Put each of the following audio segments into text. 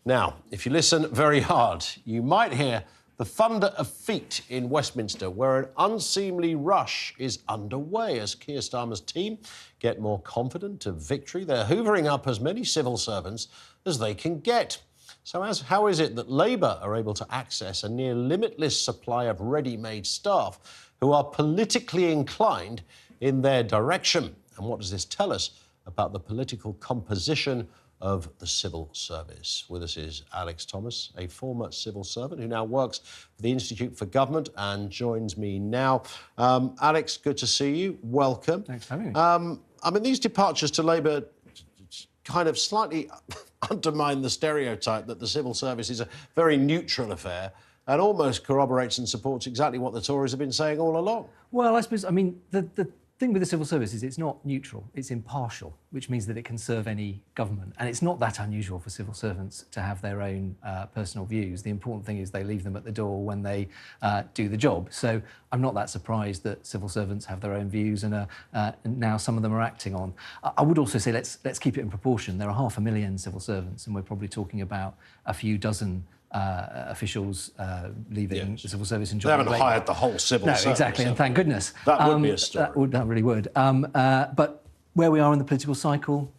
Now, if you listen very hard, you might hear the thunder of feet in Westminster, where an unseemly rush is underway as Keir Starmer's team get more confident of victory. They're hoovering up as many civil servants as they can get. So how is it that Labour are able to access a near limitless supply of ready-made staff who are politically inclined in their direction? And what does this tell us about the political composition of the civil service? With us is Alex Thomas, a former civil servant who now works for the Institute for Government and joins me now. Alex, good to see you. Welcome. Thanks for having me. I mean, these departures to Labour kind of slightly undermine the stereotype that the civil service is a very neutral affair and almost corroborates and supports exactly what the Tories have been saying all along. Well, I suppose, I mean, the thing with the civil service is it's not neutral, it's impartial, which means that it can serve any government. And it's not that unusual for civil servants to have their own personal views. The important thing is they leave them at the door when they do the job. So I'm not that surprised that civil servants have their own views and now some of them are acting on. I would also say let's keep it in proportion. There are 500,000 civil servants and we're probably talking about a few dozen officials leaving the civil service and joining They haven't hired the whole civil service. No, exactly, and thank goodness. That would be a story. That really would. But where we are in the political cycle,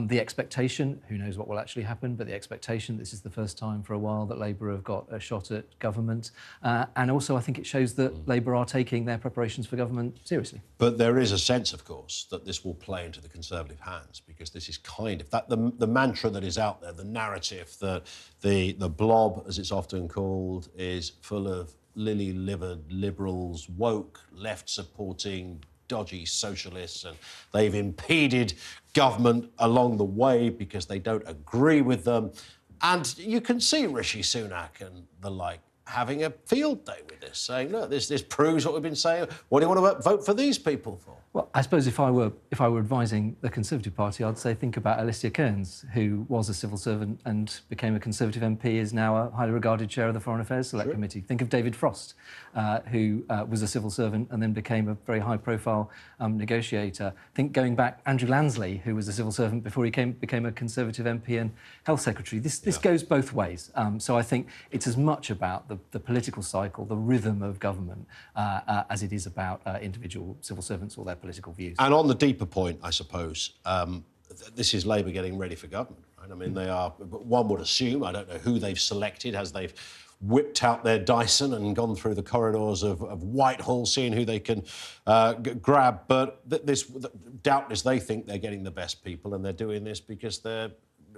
the expectation, who knows what will actually happen, but the expectation, this is the first time for a while that Labour have got a shot at government. And also I think it shows that Labour are taking their preparations for government seriously. But there is a sense, of course, that this will play into the Conservative hands because this is kind of the mantra that is out there, the narrative that the blob, as it's often called, is full of lily-livered liberals, woke, left-supporting, dodgy socialists, and they've impeded government along the way because they don't agree with them. And you can see Rishi Sunak and the like having a field day with this, saying, look, this proves what we've been saying. What do you want to vote for these people for? Well, I suppose if I were advising the Conservative Party, I'd say think about Alicia Kearns, who was a civil servant and became a Conservative MP, is now a highly regarded chair of the Foreign Affairs Select Committee. Think of David Frost, who was a civil servant and then became a very high-profile negotiator. Think going back, Andrew Lansley, who was a civil servant before he became a Conservative MP and Health Secretary. This goes both ways. So I think it's as much about the political cycle, the rhythm of government, as it is about individual civil servants or their political views. And on the deeper point, I suppose, this is Labour getting ready for government, right? I mean, they are, one would assume, I don't know who they've selected as they've whipped out their Dyson and gone through the corridors of Whitehall, seeing who they can grab. But doubtless they think they're getting the best people and they're doing this because they're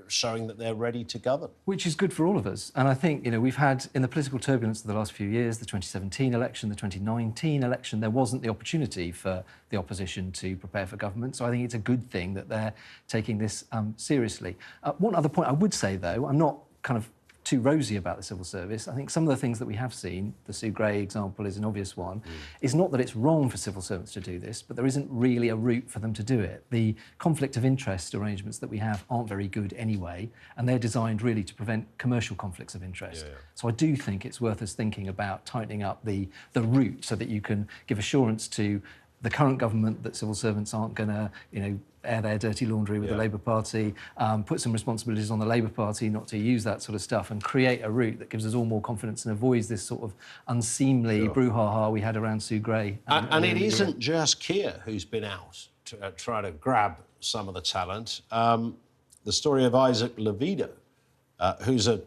showing that they're ready to govern. Which is good for all of us. And I think, you know, we've had, in the political turbulence of the last few years, the 2017 election, the 2019 election, there wasn't the opportunity for the opposition to prepare for government. So I think it's a good thing that they're taking this seriously. One other point I would say, though, I'm not kind of too rosy about the civil service. I think some of the things that we have seen, the Sue Gray example is an obvious one, is not that it's wrong for civil servants to do this, but there isn't really a route for them to do it. The conflict of interest arrangements that we have aren't very good anyway, and they're designed really to prevent commercial conflicts of interest. So I do think it's worth us thinking about tightening up the route so that you can give assurance to the current government that civil servants aren't going to, you know, air their dirty laundry with the Labour Party, put some responsibilities on the Labour Party not to use that sort of stuff, and create a route that gives us all more confidence and avoids this sort of unseemly brouhaha we had around Sue Gray. And it isn't just Keir who's been out to try to grab some of the talent. The story of Isaac Levido, who's a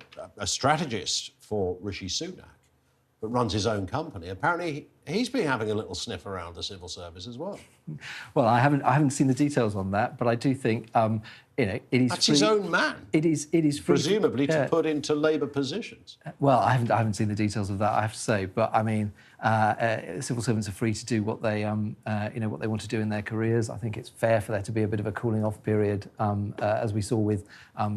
strategist for Rishi Sunak, but runs his own company. Apparently, he's been having a little sniff around the civil service as well. Well, I haven't seen the details on that, but I do think you know, it is. That's his own man. It is free, presumably to put into Labour positions. Well, I haven't seen the details of that, I have to say, but I mean, civil servants are free to do what they you know, what they want to do in their careers. I think it's fair for there to be a bit of a cooling off period, as we saw with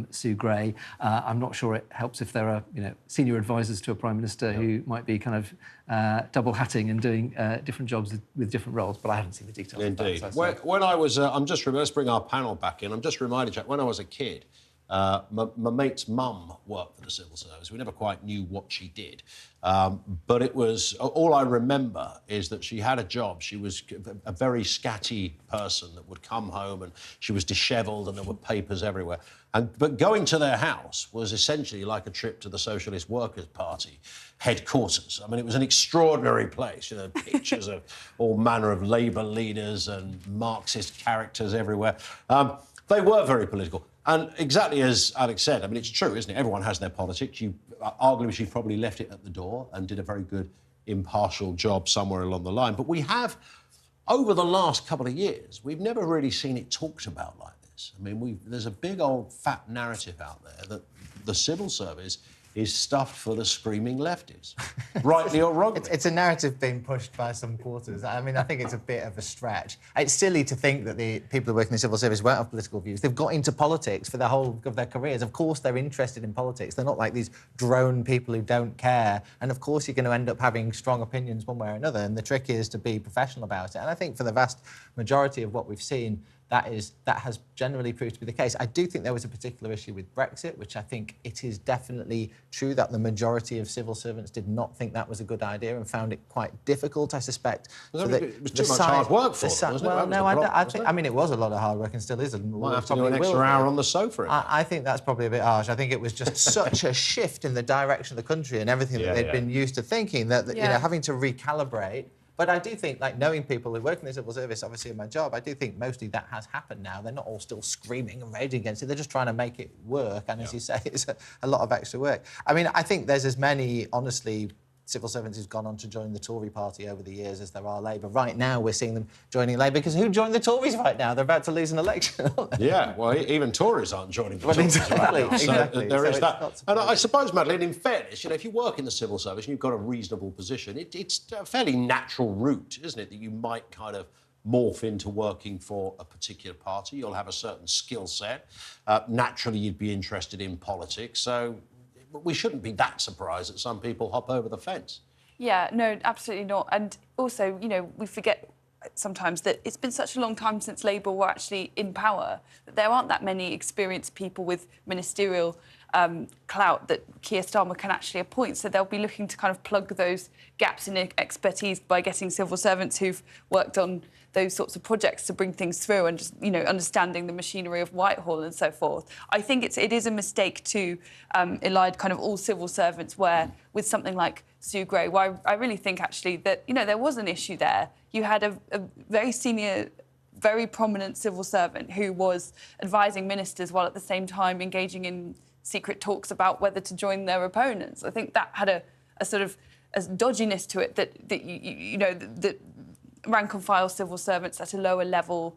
Sue Gray. I'm not sure it helps if there are, you know, senior advisors to a prime minister who might be kind of double hatting and doing different jobs with different roles, but I haven't seen the details. Indeed. Of that, when I was, let's bring our panel back in. I'm just reminded, Jack, when I was a kid, My mate's mum worked for the civil service. We never quite knew what she did. But it was, all I remember is that she had a job. She was a very scatty person that would come home and she was dishevelled and there were papers everywhere. But going to their house was essentially like a trip to the Socialist Workers' Party headquarters. I mean, it was an extraordinary place, you know, pictures of all manner of Labour leaders and Marxist characters everywhere. They were very political. And exactly as Alex said, I mean, it's true, isn't it? Everyone has their politics. Arguably, she probably left it at the door and did a very good, impartial job somewhere along the line. But we have, over the last couple of years, we've never really seen it talked about like this. I mean, there's a big old fat narrative out there that the civil service is stuffed full of screaming lefties, rightly or wrongly. It's a narrative being pushed by some quarters. I mean, I think it's a bit of a stretch. It's silly to think that the people who work in the civil service won't have political views. They've got into politics for the whole of their careers. Of course, they're interested in politics. They're not like these drone people who don't care. And of course, you're going to end up having strong opinions one way or another. And the trick is to be professional about it. And I think for the vast majority of what we've seen, that has generally proved to be the case. I do think there was a particular issue with Brexit, which I think it is definitely true that the majority of civil servants did not think that was a good idea and found it quite difficult, I suspect. It was too much hard work for them, wasn't it? Well, no, I mean, it was a lot of hard work and still is. Might have to do an extra hour on the sofa. I think that's probably a bit harsh. I think it was just such a shift in the direction of the country and everything that they'd been used to thinking that you know, having to recalibrate. But I do think, like, knowing people who work in the civil service, obviously in my job, I do think mostly that has happened now. They're not all still screaming and raging against it. They're just trying to make it work. And as you say, it's a lot of extra work. I mean, I think there's as many, honestly, civil servants who've gone on to join the Tory party over the years as there are Labour. Right now, we're seeing them joining Labour because who joined the Tories right now? They're about to lose an election, aren't they? Yeah, well, even Tories aren't joining the Tories right now. So there is that. And I suppose, Madeleine, in fairness, you know, if you work in the civil service and you've got a reasonable position, it's a fairly natural route, isn't it, that you might kind of morph into working for a particular party. You'll have a certain skill set. Naturally, you'd be interested in politics. So we shouldn't be that surprised that some people hop over the fence. Yeah, no, absolutely not. And also, you know, we forget sometimes that it's been such a long time since Labour were actually in power that there aren't that many experienced people with ministerial clout that Keir Starmer can actually appoint. So they'll be looking to kind of plug those gaps in expertise by getting civil servants who've worked on those sorts of projects to bring things through and just, you know, understanding the machinery of Whitehall and so forth. I think it is a mistake to elide kind of all civil servants where with something like Sue Gray, where I really think actually that, you know, there was an issue there. You had a very senior, very prominent civil servant who was advising ministers while at the same time engaging in secret talks about whether to join their opponents. I think that had a sort of a dodginess to it that you know, that rank and file civil servants at a lower level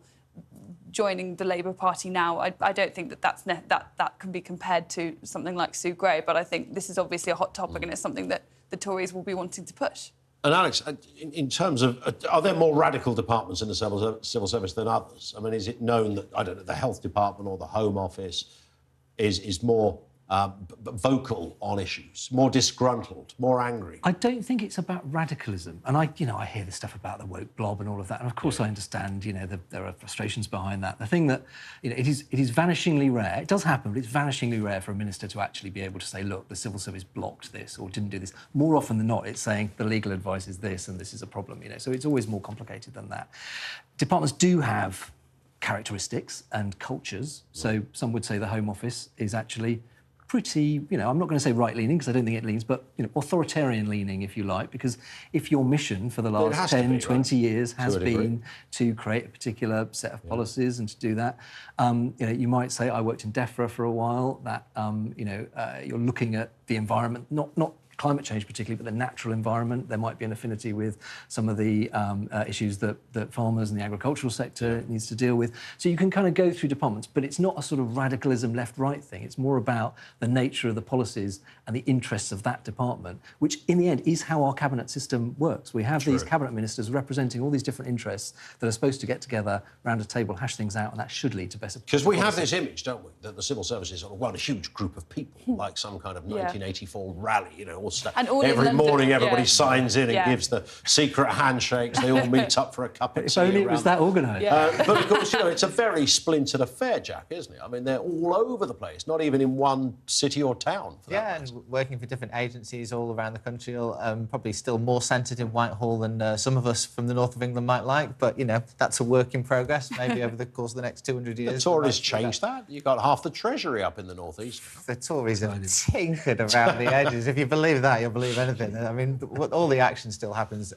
joining the Labour Party now. I don't think that can be compared to something like Sue Gray, but I think this is obviously a hot topic and it's something that the Tories will be wanting to push. And Alex, in terms of, are there more radical departments in the civil service than others? I mean, is it known that, I don't know, the Health Department or the Home Office is more vocal on issues, more disgruntled, more angry? I don't think it's about radicalism. And I hear the stuff about the woke blob and all of that. And of course I understand, you know, there are frustrations behind that. The thing that, you know, it is vanishingly rare. It does happen, but it's vanishingly rare for a minister to actually be able to say, look, the civil service blocked this or didn't do this. More often than not, it's saying the legal advice is this and this is a problem, you know. So it's always more complicated than that. Departments do have characteristics and cultures. So some would say the Home Office is actually pretty, you know, I'm not going to say right-leaning because I don't think it leans, but, you know, authoritarian-leaning, if you like, because if your mission for the last 10, 20 years has been to create a particular set of policies and to do that, you know, you might say, I worked in DEFRA for a while, that, you know, you're looking at the environment, not climate change particularly, but the natural environment. There might be an affinity with some of the issues that farmers and the agricultural sector needs to deal with. So you can kind of go through departments, but it's not a sort of radicalism left-right thing. It's more about the nature of the policies and the interests of that department, which in the end is how our cabinet system works. We have these cabinet ministers representing all these different interests that are supposed to get together around a table, hash things out, and that should lead to better policy. Because we have this image, don't we, that the civil service is sort of one huge group of people, like some kind of 1984 rally, you know, And all in every London, morning everybody yeah. signs in and Yeah. gives the secret handshakes. They all meet up for a cup of tea. If only it was that organised. Yeah. But of course, it's a very splintered affair, Jack, isn't it? I mean, they're all over the place, not even in one city or town. For that Yeah, matter. and working for different agencies all around the country, probably still more centred in Whitehall than some of us from the north of England might like. But, that's a work in progress, maybe over the course of the next 200 years. The Tories changed that. You got half the Treasury up in the northeast. The Tories have tinkered around the edges. If you believe that, you'll believe anything. I mean, all the action still happens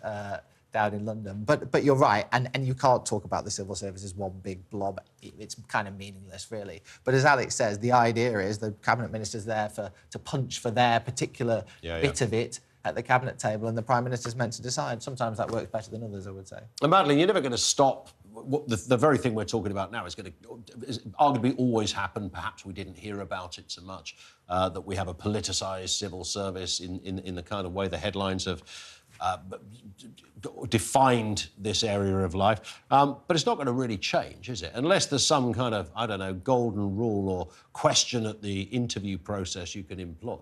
down in London. But you're right, and you can't talk about the civil service as one big blob. It's kind of meaningless, really. But as Alex says, the idea is the cabinet minister's there to punch for their particular bit of it at the cabinet table, and the prime minister's meant to decide. Sometimes that works better than others, I would say. And Madeline, you're never going to stop. The very thing we're talking about now is arguably always happen. Perhaps we didn't hear about it so much, that we have a politicised civil service in the kind of way the headlines have defined this area of life. But it's not going to really change, is it? Unless there's some kind of, I don't know, golden rule or question at the interview process you can employ.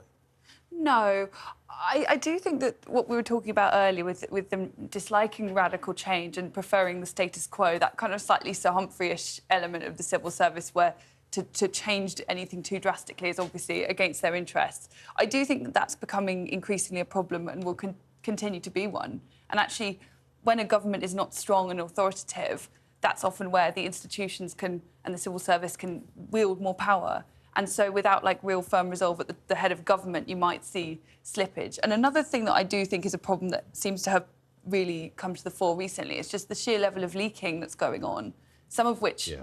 No, I do think that what we were talking about earlier with them disliking radical change and preferring the status quo, that kind of slightly Sir Humphrey-ish element of the civil service where to change anything too drastically is obviously against their interests. I do think that that's becoming increasingly a problem and will continue to be one. And actually, when a government is not strong and authoritative, that's often where the institutions and the civil service can wield more power. And so without real firm resolve at the head of government, you might see slippage. And another thing that I do think is a problem that seems to have really come to the fore recently is just the sheer level of leaking that's going on, some of which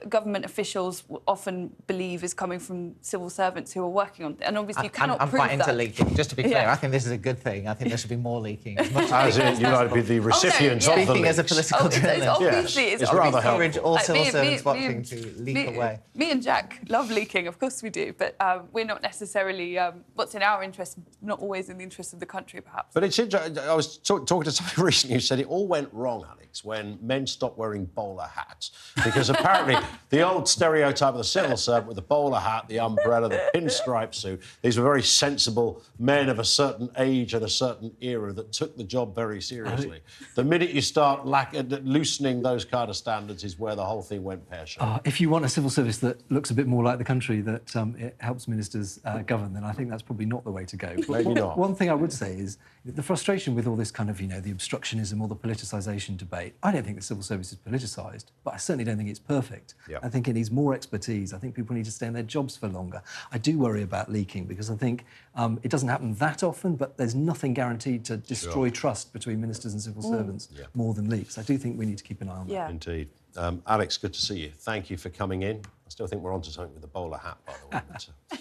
government officials often believe is coming from civil servants who are working on it. And obviously you cannot prove that. I'm quite into leaking, just to be clear. I think this is a good thing. I think there should be more leaking. As in, you might be the recipients of the Speaking leaks. as a political journalist. It's rather helpful. Encourage all civil servants watching to leak away. Me and Jack love leaking, of course we do, but we're not necessarily, what's in our interest, not always in the interest of the country, perhaps. But it's interesting. I was talking to somebody recently who said it all went wrong, Alex, when men stopped wearing bowler hats. Because apparently the old stereotype of the civil servant with the bowler hat, the umbrella, the pinstripe suit, these were very sensible men of a certain age and a certain era that took the job very seriously. The minute you start loosening those kind of standards is where the whole thing went pear-shaped. If you want a civil service that looks a bit more like the country that it helps ministers govern, then I think that's probably not the way to go. Maybe not. One thing I would say is the frustration with all this kind of, the obstructionism or the politicisation debate. I don't think the civil service is politicised, but I certainly don't think it's perfect. Yep. I think it needs more expertise. I think people need to stay in their jobs for longer. I do worry about leaking because I think it doesn't happen that often, but there's nothing guaranteed to destroy trust between ministers and civil servants more than leaks. I do think we need to keep an eye on that. Indeed. Alex, good to see you. Thank you for coming in. I still think we're onto something with the bowler hat, by the way. But,